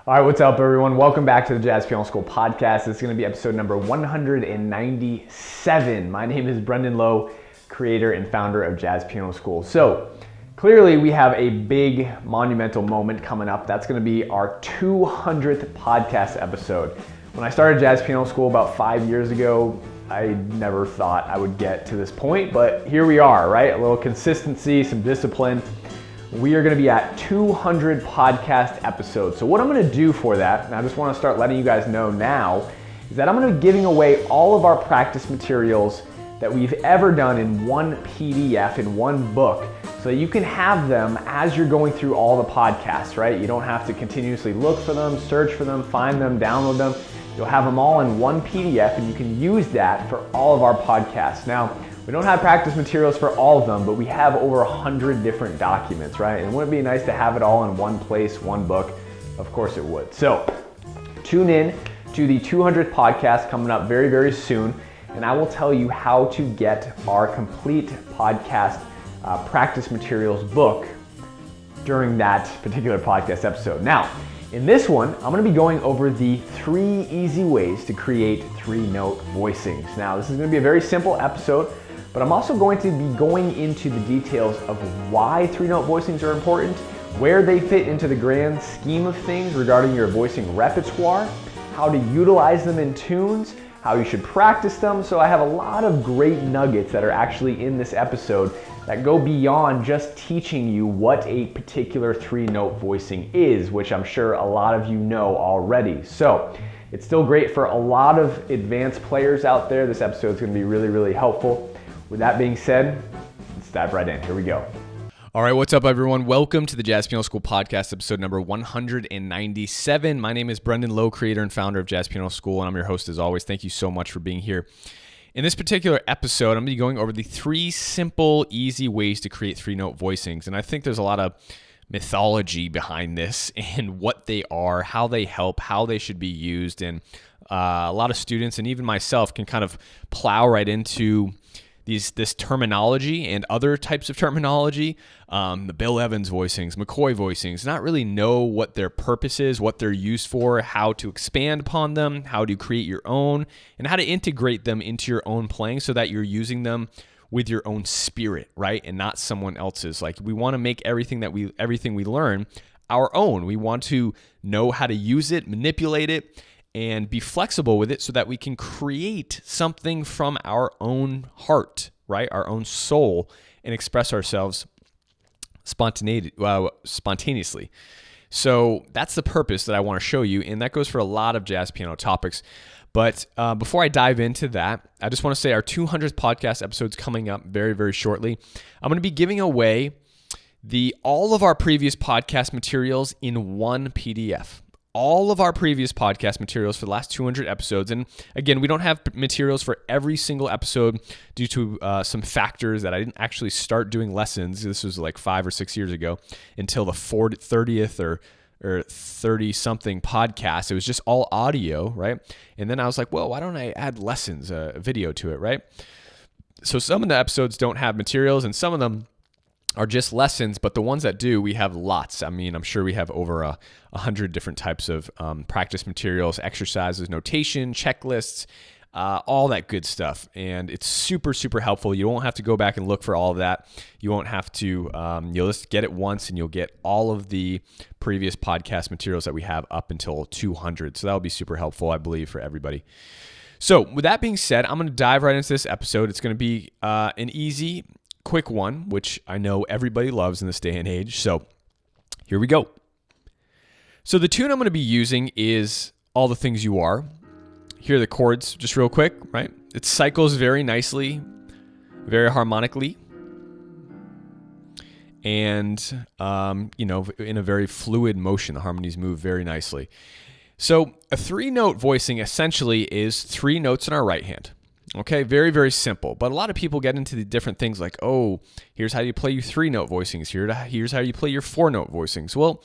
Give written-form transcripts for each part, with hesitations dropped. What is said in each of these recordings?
All right, what's up, everyone? Welcome back to the Jazz Piano School podcast. This is going to be episode number 197. My name is Brendan Lowe, creator and founder of Jazz Piano School. So clearly we have a big monumental moment coming up. That's going to be our 200th podcast episode. When I started Jazz Piano School about 5 years ago, I never thought I would get to this point, but here we are, right? A little consistency, some discipline. We are going to be at 200 podcast episodes. So what I'm going to do for that, and I just want to start letting you guys know now, is that I'm going to be giving away all of our practice materials that we've ever done in one PDF, in one book, so that you can have them as you're going through all the podcasts, right? You don't have to continuously look for them, search for them, find them, download them. You'll have them all in one PDF, and you can use that for all of our podcasts. Now, we don't have practice materials for all of them, but we have over 100 different documents, right? And wouldn't it be nice to have it all in one place, one book? Of course it would. So tune in to the 200th podcast coming up very, very soon, and I will tell you how to get our complete podcast practice materials book during that particular podcast episode. Now, in this one, I'm going to be going over the 3 easy ways to create 3-note voicings. Now, this is going to be a very simple episode, but I'm also going to be going into the details of why 3-note voicings are important, where they fit into the grand scheme of things regarding your voicing repertoire, how to utilize them in tunes, how you should practice them. So I have a lot of great nuggets that are actually in this episode that go beyond just teaching you what a particular 3-note voicing is, which I'm sure a lot of you know already. So it's still great for a lot of advanced players out there. This episode is going to be really, really helpful. With that being said, let's dive right in. Here we go. All right, what's up, everyone? Welcome to the Jazz Piano School podcast, episode number 197. My name is Brendan Lowe, creator and founder of Jazz Piano School, and I'm your host as always. Thank you so much for being here. In this particular episode, I'm going to be going over the 3 simple, easy ways to create 3-note voicings, and I think there's a lot of mythology behind this and what they are, how they help, how they should be used, and a lot of students and even myself can kind of plow right into this terminology and other types of terminology, the Bill Evans voicings, McCoy voicings, not really know what their purpose is, what they're used for, how to expand upon them, how to create your own, and how to integrate them into your own playing so that you're using them with your own spirit, right? And not someone else's. Like, we want to make everything we learn our own. We want to know how to use it, manipulate it, and be flexible with it so that we can create something from our own heart, right? Our own soul, and express ourselves spontaneously. So that's the purpose that I want to show you, and that goes for a lot of jazz piano topics. But before I dive into that, I just want to say our 200th podcast episode's coming up very, very shortly. I'm going to be giving away all of our previous podcast materials in one PDF. All of our previous podcast materials for the last 200 episodes. And again, we don't have materials for every single episode due to some factors that I didn't actually start doing lessons. This was like 5 or 6 years ago until the 30th or 30-something podcast. It was just all audio, right? And then I was like, well, why don't I add lessons, video to it, right? So some of the episodes don't have materials and some of them are just lessons, but the ones that do, we have lots. I mean, I'm sure we have over 100 different types of practice materials, exercises, notation, checklists, all that good stuff. And it's super, super helpful. You won't have to go back and look for all of that. You won't have to, you'll just get it once and you'll get all of the previous podcast materials that we have up until 200. So that'll be super helpful, I believe, for everybody. So with that being said, I'm going to dive right into this episode. It's going to be an easy, quick one, which I know everybody loves in this day and age. So here we go. So the tune I'm going to be using is All the Things You Are. Here are the chords just real quick, right? It cycles very nicely, very harmonically, and in a very fluid motion. The harmonies move very nicely. So a 3-note voicing essentially is 3 notes in our right hand. Okay, very, very simple. But a lot of people get into the different things like, oh, here's how you play your 3-note voicings. Here's how you play your 4-note voicings. Well,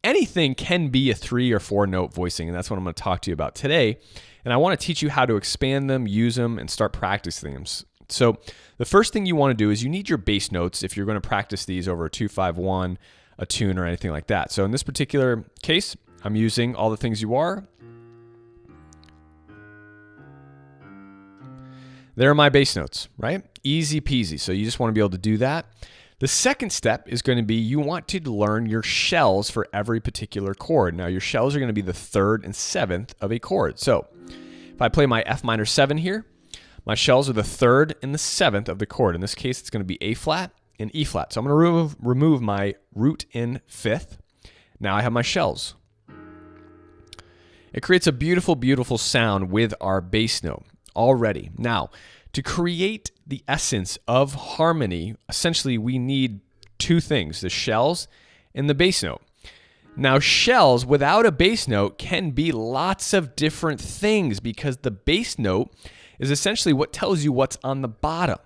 anything can be a 3 or 4-note voicing, and that's what I'm going to talk to you about today. And I want to teach you how to expand them, use them, and start practicing them. So the first thing you want to do is you need your bass notes if you're going to practice these over a 2-5-1, a tune, or anything like that. So in this particular case, I'm using All the Things You Are. There are my bass notes, right? Easy peasy. So you just want to be able to do that. The second step is going to be you want to learn your shells for every particular chord. Now your shells are going to be the 3rd and 7th of a chord. So if I play my F minor 7 here, my shells are the 3rd and the 7th of the chord. In this case, it's going to be A flat and E flat. So I'm going to remove my root in 5th. Now I have my shells. It creates a beautiful, beautiful sound with our bass note already. Now, to create the essence of harmony, essentially we need 2 things, the shells and the bass note. Now, shells without a bass note can be lots of different things because the bass note is essentially what tells you what's on the bottom,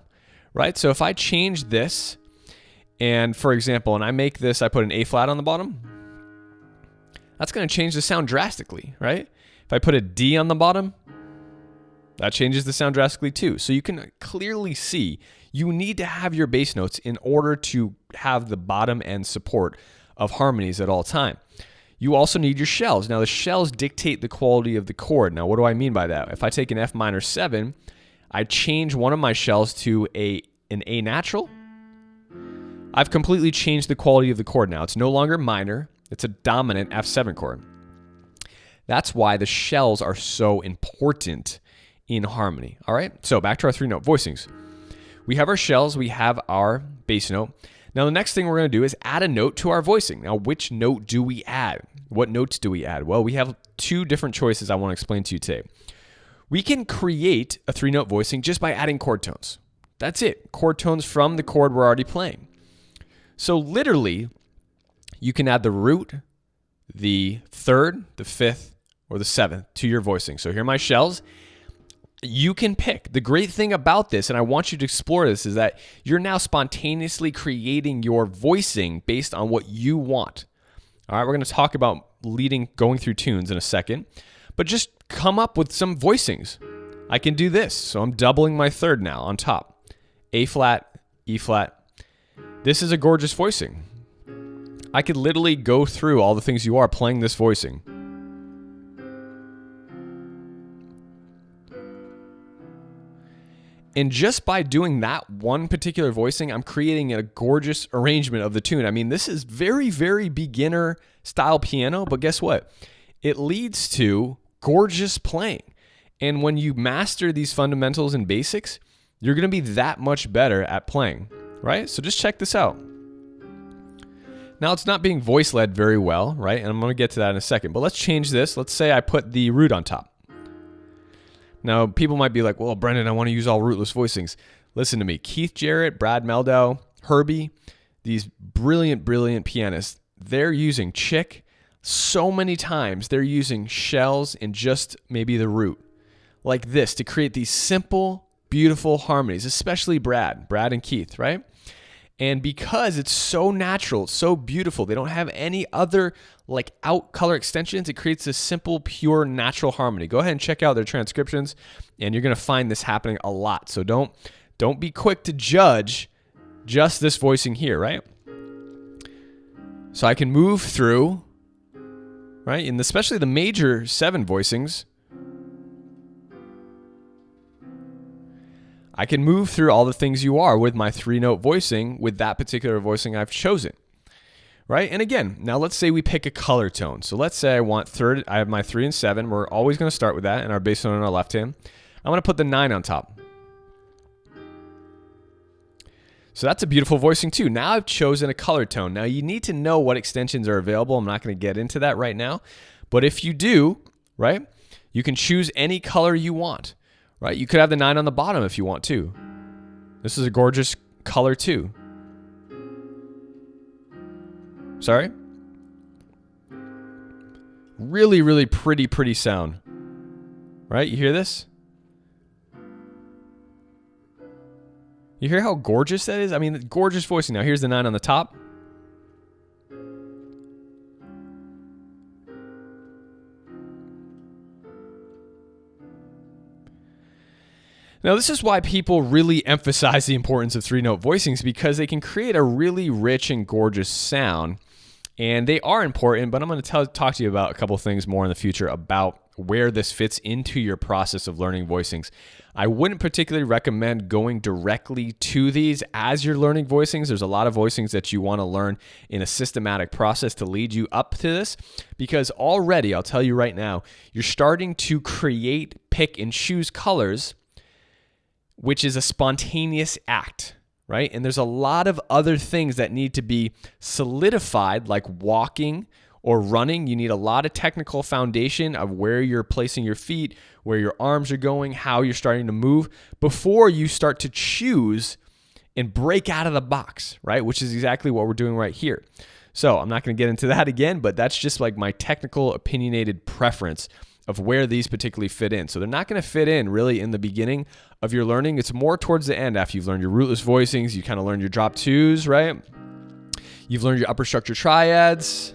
right? So if I change this and, for example, and I make this, I put an A flat on the bottom, that's going to change the sound drastically, right? If I put a D on the bottom, that changes the sound drastically too. So you can clearly see you need to have your bass notes in order to have the bottom end support of harmonies at all time. You also need your shells. Now the shells dictate the quality of the chord. Now what do I mean by that? If I take an F minor 7, I change one of my shells to an A natural, I've completely changed the quality of the chord now. It's no longer minor, it's a dominant F7 chord. That's why the shells are so important in harmony. All right, so back to our 3-note voicings. We have our shells, we have our bass note. Now the next thing we're going to do is add a note to our voicing. Now which note do we add? What notes do we add? Well, we have 2 different choices I want to explain to you today. We can create a 3-note voicing just by adding chord tones. That's it, chord tones from the chord we're already playing. So literally, you can add the root, the 3rd, the 5th, or the 7th to your voicing. So here are my shells. You can pick. The great thing about this, and I want you to explore this, is that you're now spontaneously creating your voicing based on what you want. All right, we're going to talk about going through tunes in a second, but just come up with some voicings. I can do this. So I'm doubling my 3rd now on top. A flat, E flat. This is a gorgeous voicing. I could literally go through All the Things You Are playing this voicing. And just by doing that one particular voicing, I'm creating a gorgeous arrangement of the tune. I mean, this is very, very beginner style piano, but guess what? It leads to gorgeous playing. And when you master these fundamentals and basics, you're going to be that much better at playing, right? So just check this out. Now it's not being voice led very well, right? And I'm going to get to that in a second, but let's change this. Let's say I put the root on top. Now, people might be like, well, Brendan, I want to use all rootless voicings. Listen to me. Keith Jarrett, Brad Meldau, Herbie, these brilliant, brilliant pianists, they're using chick so many times. They're using shells and just maybe the root like this to create these simple, beautiful harmonies, especially Brad and Keith, right? And because it's so natural, it's so beautiful, they don't have any other like out color extensions, it creates this simple, pure, natural harmony. Go ahead and check out their transcriptions and you're going to find this happening a lot. So don't be quick to judge just this voicing here, right? So I can move through, right? And especially the major 7 voicings, I can move through All the Things You Are with my 3-note voicing with that particular voicing I've chosen, right? And again, now let's say we pick a color tone. So let's say I have my 3 and 7. We're always going to start with that and our bass note on our left hand. I'm going to put the 9 on top. So that's a beautiful voicing too. Now I've chosen a color tone. Now you need to know what extensions are available. I'm not going to get into that right now. But if you do, right, you can choose any color you want. Right? You could have the 9 on the bottom if you want to. This is a gorgeous color too. Sorry? Really, really pretty sound. Right? You hear this? You hear how gorgeous that is? I mean, gorgeous voicing. Now here's the 9 on the top. Now, this is why people really emphasize the importance of 3-note voicings, because they can create a really rich and gorgeous sound. And they are important, but I'm going to talk to you about a couple things more in the future about where this fits into your process of learning voicings. I wouldn't particularly recommend going directly to these as you're learning voicings. There's a lot of voicings that you want to learn in a systematic process to lead you up to this, because already, I'll tell you right now, you're starting to create, pick, and choose colors, which is a spontaneous act, right? And there's a lot of other things that need to be solidified, like walking or running. You need a lot of technical foundation of where you're placing your feet, where your arms are going, how you're starting to move before you start to choose and break out of the box, right? Which is exactly what we're doing right here. So I'm not going to get into that again, but that's just like my technical opinionated preference of where these particularly fit in. So they're not going to fit in really in the beginning of your learning. It's more towards the end after you've learned your rootless voicings, you kind of learn your drop twos, right? You've learned your upper structure triads,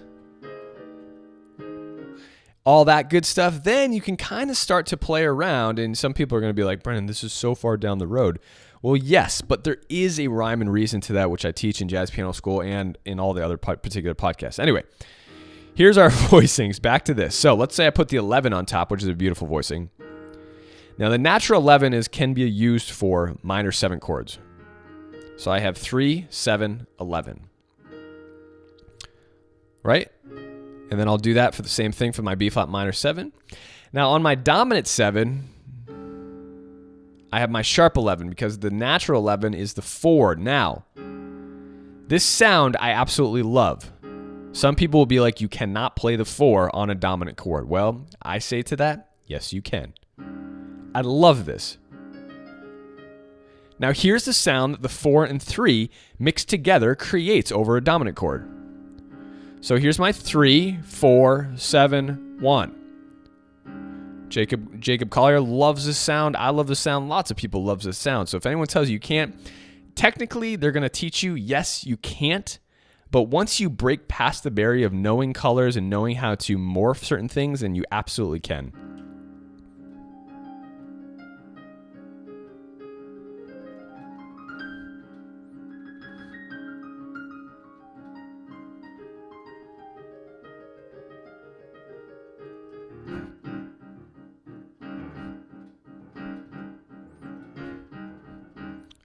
all that good stuff. Then you can kind of start to play around, and some people are going to be like, Brennan, this is so far down the road. Well, yes, but there is a rhyme and reason to that, which I teach in Jazz Piano School and in all the other particular podcasts. Anyway, here's our voicings. Back to this. So let's say I put the 11 on top, which is a beautiful voicing. Now the natural 11 can be used for minor 7 chords. So I have 3, 7, 11. Right? And then I'll do that for the same thing for my B flat minor 7. Now on my dominant 7, I have my sharp 11 because the natural 11 is the 4. Now, this sound I absolutely love. Some people will be like, you cannot play the 4 on a dominant chord. Well, I say to that, yes, you can. I love this. Now, here's the sound that the 4 and 3 mixed together creates over a dominant chord. So here's my 3, 4, 7, 1. Jacob Collier loves this sound. I love this sound. Lots of people love this sound. So if anyone tells you you can't, technically they're going to teach you, yes, you can't. But once you break past the barrier of knowing colors and knowing how to morph certain things, then you absolutely can.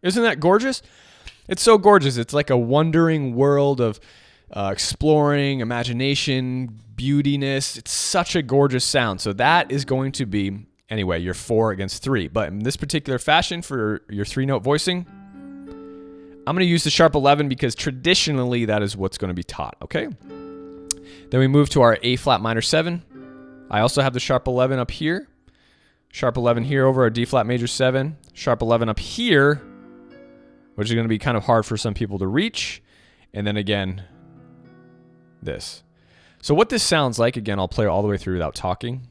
Isn't that gorgeous? It's so gorgeous. It's like a wondering world of exploring, imagination, beautiness. It's such a gorgeous sound. So that is going to be, anyway, your 4 against 3. But in this particular fashion for your 3-note voicing, I'm going to use the sharp 11 because traditionally that is what's going to be taught, okay? Then we move to our A flat minor 7. I also have the sharp 11 up here. Sharp 11 here over our D flat major 7. Sharp 11 up here, which is going to be kind of hard for some people to reach. And then again, this. So what this sounds like, again, I'll play all the way through without talking.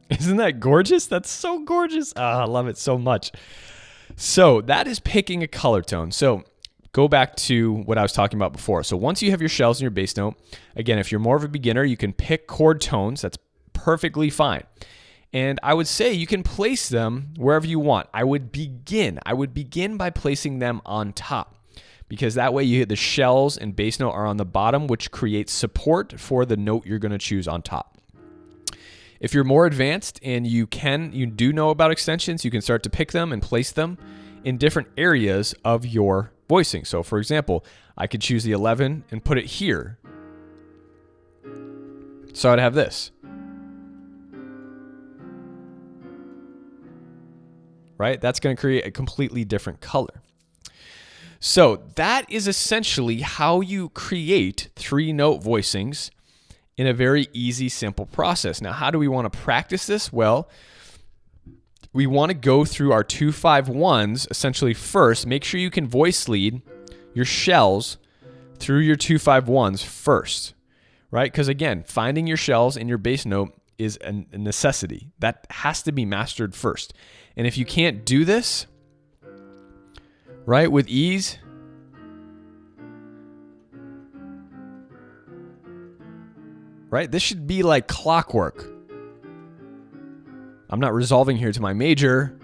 Isn't that gorgeous? That's so gorgeous. I love it so much. So that is picking a color tone. So go back to what I was talking about before. So once you have your shells and your bass note, again, if you're more of a beginner, you can pick chord tones. That's perfectly fine. And I would say you can place them wherever you want. I would begin by placing them on top, because that way you hit the shells and bass note are on the bottom, which creates support for the note you're going to choose on top. If you're more advanced and you do know about extensions, you can start to pick them and place them in different areas of your voicing. So for example, I could choose the 11 and put it here. So I'd have this. Right? That's going to create a completely different color. So that is essentially how you create 3-note voicings in a very easy, simple process. Now, how do we want to practice this? Well, we want to go through our 2-5-1s essentially first. Make sure you can voice lead your shells through your 2-5-1s first, right? Because again, finding your shells in your bass note is a necessity. That has to be mastered first. And if you can't do this, right, with ease, right, this should be like clockwork. I'm not resolving here to my major,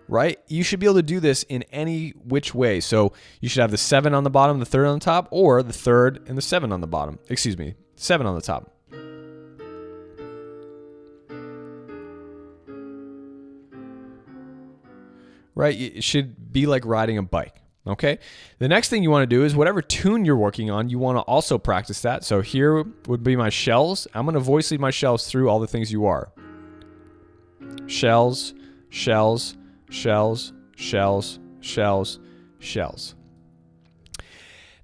right? You should be able to do this in any which way. So you should have the 7 on the bottom, the 3rd on the top, or the 3rd and the 7 on the bottom. Excuse me, 7 on the top. Right? It should be like riding a bike. Okay. The next thing you want to do is whatever tune you're working on, you want to also practice that. So here would be my shells. I'm going to voice lead my shells through all the things you are. Shells, shells, shells, shells, shells, shells.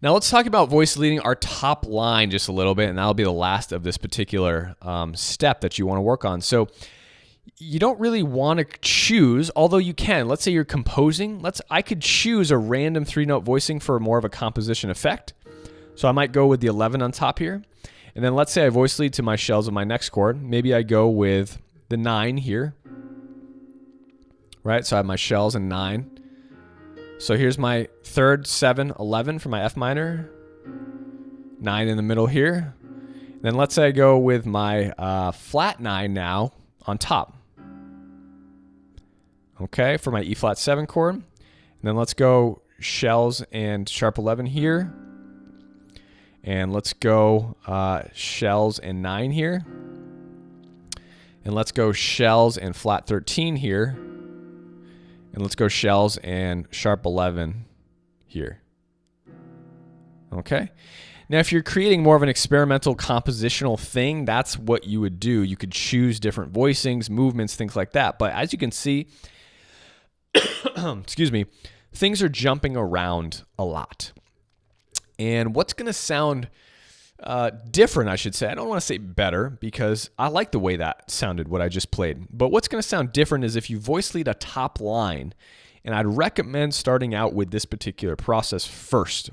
Now let's talk about voice leading our top line just a little bit, and that'll be the last of this particular step that you want to work on. So you don't really want to choose, although you can. Let's say you're composing. I could choose a random 3-note voicing for more of a composition effect. So I might go with the 11 on top here. And then let's say I voice lead to my shells of my next chord. Maybe I go with the 9 here. Right? So I have my shells and 9. So here's my 3rd, 7, 11 for my F minor. 9 in the middle here. Then let's say I go with my flat 9 now on top. Okay, for my E flat 7 chord. And then let's go shells and sharp 11 here. And let's go shells and 9 here. And let's go shells and flat 13 here. And let's go shells and sharp 11 here. Okay. Now, if you're creating more of an experimental compositional thing, that's what you would do. You could choose different voicings, movements, things like that. But as you can see, excuse me, things are jumping around a lot. And what's going to sound different, I should say. I don't want to say better because I like the way that sounded, what I just played. But what's going to sound different is if you voice lead a top line. And I'd recommend starting out with this particular process first.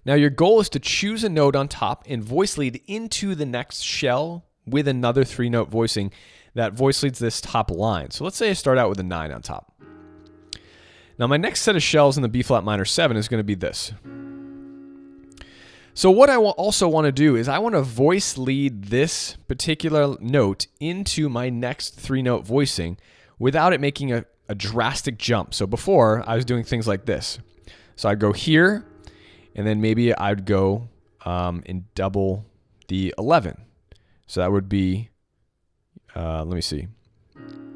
Now, your goal is to choose a note on top and voice lead into the next shell with another 3-note voicing that voice leads this top line. So let's say I start out with a 9 on top. Now, my next set of shells in the B flat minor 7 is going to be this. So what I also want to do is I want to voice lead this particular note into my next 3-note voicing without it making a drastic jump. So before, I was doing things like this. So I'd go here, and then maybe I'd go and double the 11. So that would be, let me see,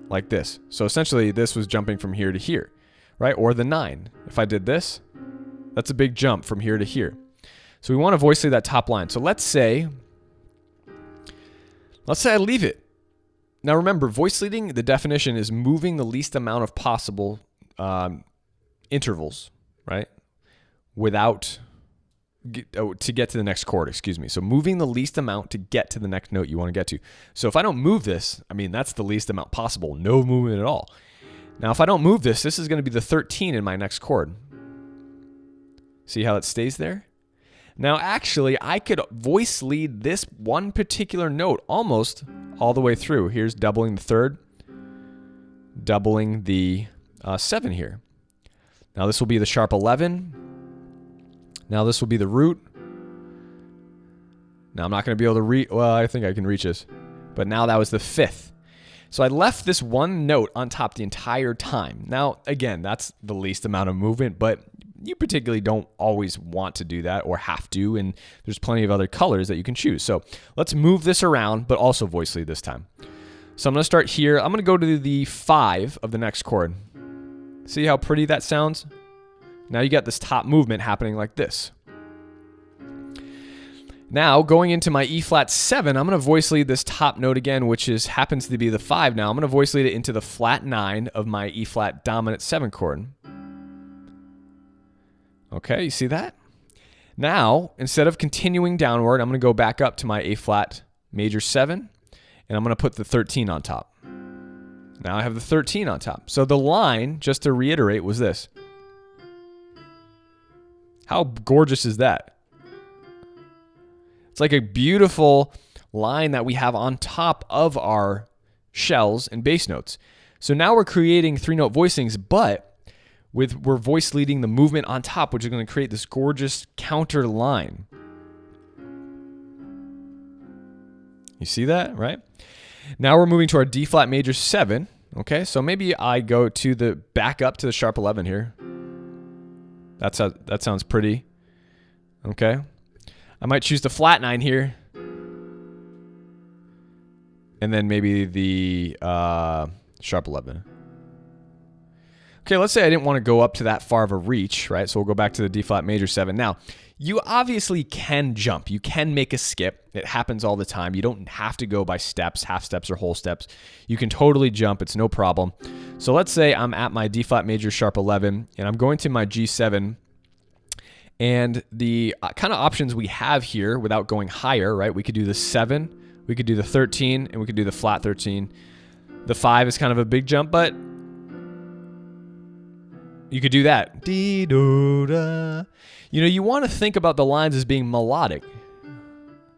like this. So essentially, this was jumping from here to here, right? Or the 9. If I did this, that's a big jump from here to here. So we want to voice lead that top line. So let's say I leave it. Now remember, voice leading, the definition is moving the least amount of possible intervals, right? To get to the next chord, excuse me. So moving the least amount to get to the next note you want to get to. So if I don't move this, I mean, that's the least amount possible. No movement at all. Now, if I don't move this, this is going to be the 13 in my next chord. See how it stays there? Now, actually, I could voice lead this one particular note almost all the way through. Here's doubling the 3rd, doubling the 7 here. Now, this will be the sharp 11. Now this will be the root. Now I'm not going to be able to reach, well, I think I can reach this. But now that was the 5th. So I left this one note on top the entire time. Now, again, that's the least amount of movement, but you particularly don't always want to do that or have to, and there's plenty of other colors that you can choose. So let's move this around, but also voice lead this time. So I'm going to start here. I'm going to go to the 5 of the next chord. See how pretty that sounds? Now you got this top movement happening like this. Now going into my E flat 7, I'm going to voice lead this top note again, which happens to be the 5 now. I'm going to voice lead it into the flat 9 of my E flat dominant 7 chord. Okay, you see that? Now, instead of continuing downward, I'm going to go back up to my A flat major 7, and I'm going to put the 13 on top. Now I have the 13 on top. So the line, just to reiterate, was this. How gorgeous is that? It's like a beautiful line that we have on top of our shells and bass notes. So now we're creating 3-note voicings, but we're voice leading the movement on top, which is going to create this gorgeous counter line. You see that, right? Now we're moving to our D flat major 7. Okay, so maybe I go to the back up to the sharp 11 here. That sounds pretty. Okay. I might choose the flat 9 here. And then maybe the sharp 11. Okay, let's say I didn't want to go up to that far of a reach, right? So we'll go back to the D flat major 7. Now, you obviously can jump. You can make a skip. It happens all the time. You don't have to go by steps, half steps or whole steps. You can totally jump. It's no problem. So let's say I'm at my D flat major sharp 11 and I'm going to my G7. And the kind of options we have here without going higher, right? We could do the 7, we could do the 13, and we could do the flat 13. The 5 is kind of a big jump, but you could do that. Dee-do-da. You know, you want to think about the lines as being melodic.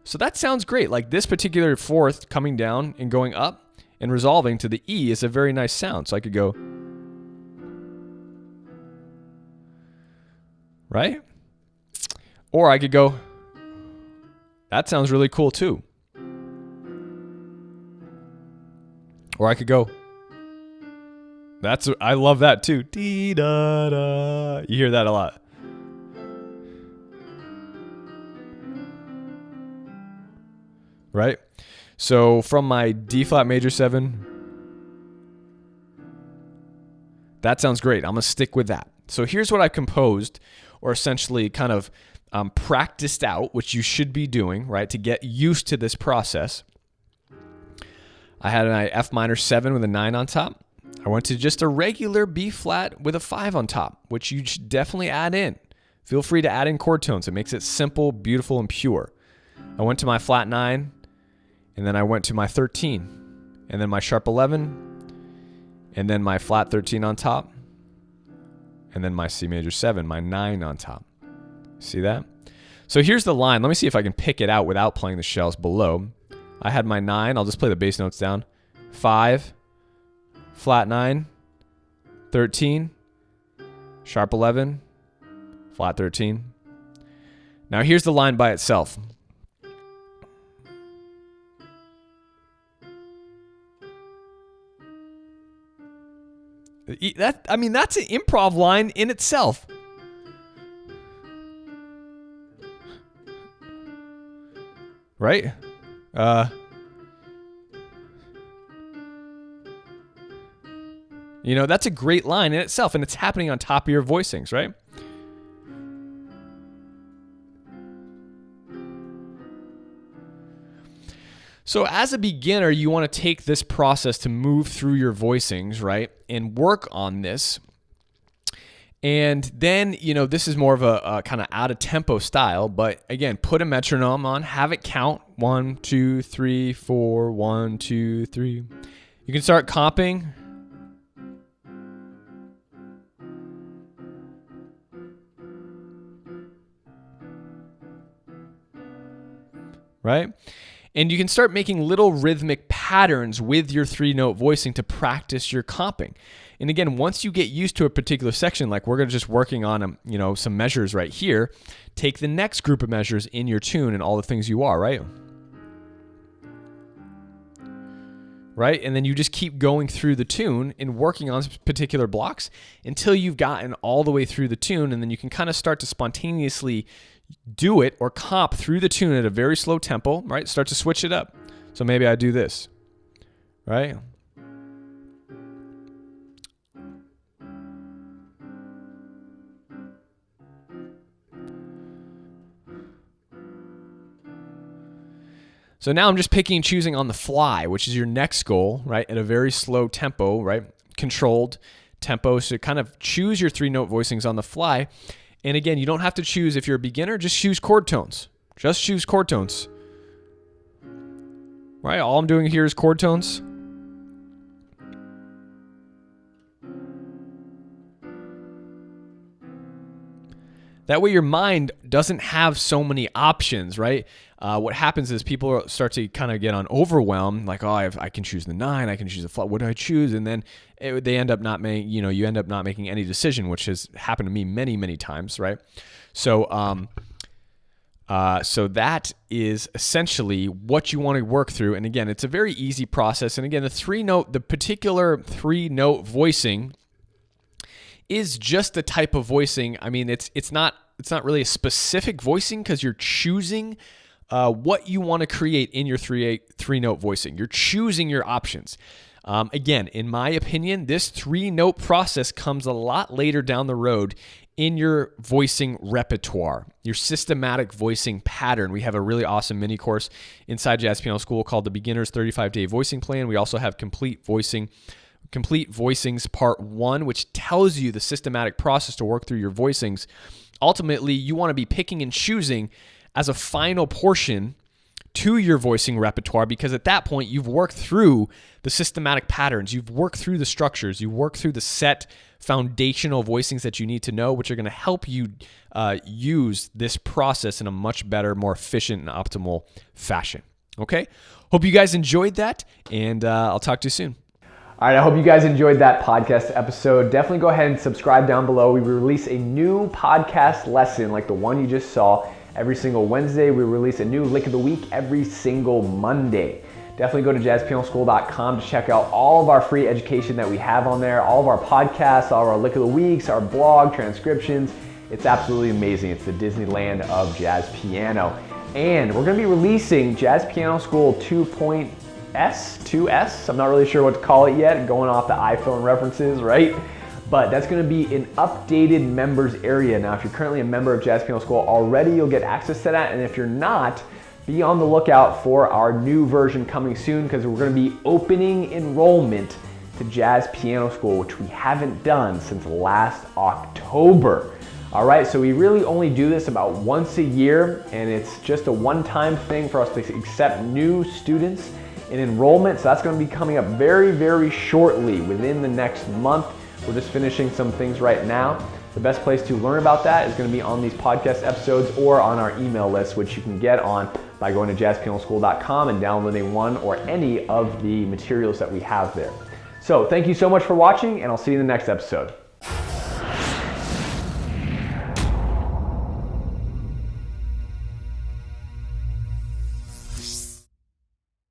So that sounds great. Like this particular fourth coming down and going up and resolving to the E is a very nice sound. So I could go, right? Or I could go, that sounds really cool too. Or I could go, I love that too. Dee da da. You hear that a lot. Right? So from my D flat major 7, that sounds great. I'm going to stick with that. So here's what I composed, or essentially kind of practiced out, which you should be doing, right, to get used to this process. I had an F minor 7 with a 9 on top. I went to just a regular B flat with a 5 on top, which you should definitely add in. Feel free to add in chord tones. It makes it simple, beautiful, and pure. I went to my flat 9, and then I went to my 13, and then my sharp 11, and then my flat 13 on top, and then my C major 7, my 9 on top. See that? So here's the line. Let me see if I can pick it out without playing the shells below. I had my 9. I'll just play the bass notes down. 5, flat 9, 13, sharp 11, flat 13. Now here's the line by itself. That's an improv line in itself. Right? You know, that's a great line in itself, and it's happening on top of your voicings, right? So as a beginner, you want to take this process to move through your voicings, right? And work on this. And then, you know, this is more of a kind of out of tempo style, but again, put a metronome on, have it count 1, 2, 3, 4, 1, 2, 3. You can start comping. Right? And you can start making little rhythmic patterns with your 3-note voicing to practice your comping. And again, once you get used to a particular section, like we're just working on, you know, some measures right here, take the next group of measures in your tune and all the things you are, right? Right? And then you just keep going through the tune and working on particular blocks until you've gotten all the way through the tune, and then you can kind of start to spontaneously do it or comp through the tune at a very slow tempo, right? Start to switch it up. So maybe I do this, right? So now I'm just picking and choosing on the fly, which is your next goal, right? At a very slow tempo, right? Controlled tempo. So kind of choose your 3-note voicings on the fly. And again, you don't have to choose, if you're a beginner, just choose chord tones. Just choose chord tones. Right? All I'm doing here is chord tones. That way your mind doesn't have so many options, right? What happens is people start to kind of get on overwhelm, like, oh, I can choose the 9, I can choose the flat. What do I choose? And then they end up not making, you end up not making any decision, which has happened to me many, many times, right? So So that is essentially what you want to work through. And again, it's a very easy process. And again, the particular 3-note voicing is just the type of voicing. I mean, it's not really a specific voicing because you're choosing what you want to create in your 3-note voicing. You're choosing your options. Again, in my opinion, this 3-note process comes a lot later down the road in your voicing repertoire, your systematic voicing pattern. We have a really awesome mini course inside Jazz Piano School called the Beginner's 35-Day Voicing Plan. We also have Complete Voicings Part 1, which tells you the systematic process to work through your voicings. Ultimately, you want to be picking and choosing as a final portion to your voicing repertoire, because at that point you've worked through the systematic patterns, you've worked through the structures, you've worked through the set foundational voicings that you need to know, which are going to help you use this process in a much better, more efficient and optimal fashion. Okay? Hope you guys enjoyed that, and I'll talk to you soon. All right, I hope you guys enjoyed that podcast episode. Definitely go ahead and subscribe down below. We release a new podcast lesson like the one you just saw every single Wednesday. We release a new lick of the week every single Monday. Definitely go to jazzpianoschool.com to check out all of our free education that we have on there, all of our podcasts, all of our lick of the weeks, our blog, transcriptions. It's absolutely amazing. It's the Disneyland of jazz piano. And we're going to be releasing Jazz Piano School 2.2S. I'm not really sure what to call it yet, going off the iPhone references, right? But that's going to be an updated members area. Now, if you're currently a member of Jazz Piano School already, you'll get access to that. And if you're not, be on the lookout for our new version coming soon, because we're going to be opening enrollment to Jazz Piano School, which we haven't done since last October. All right, so we really only do this about once a year, and it's just a one-time thing for us to accept new students in enrollment. So that's going to be coming up very, very shortly, within the next month. We're just finishing some things right now. The best place to learn about that is going to be on these podcast episodes or on our email list, which you can get on by going to jazzpianoschool.com and downloading one or any of the materials that we have there. So thank you so much for watching, and I'll see you in the next episode.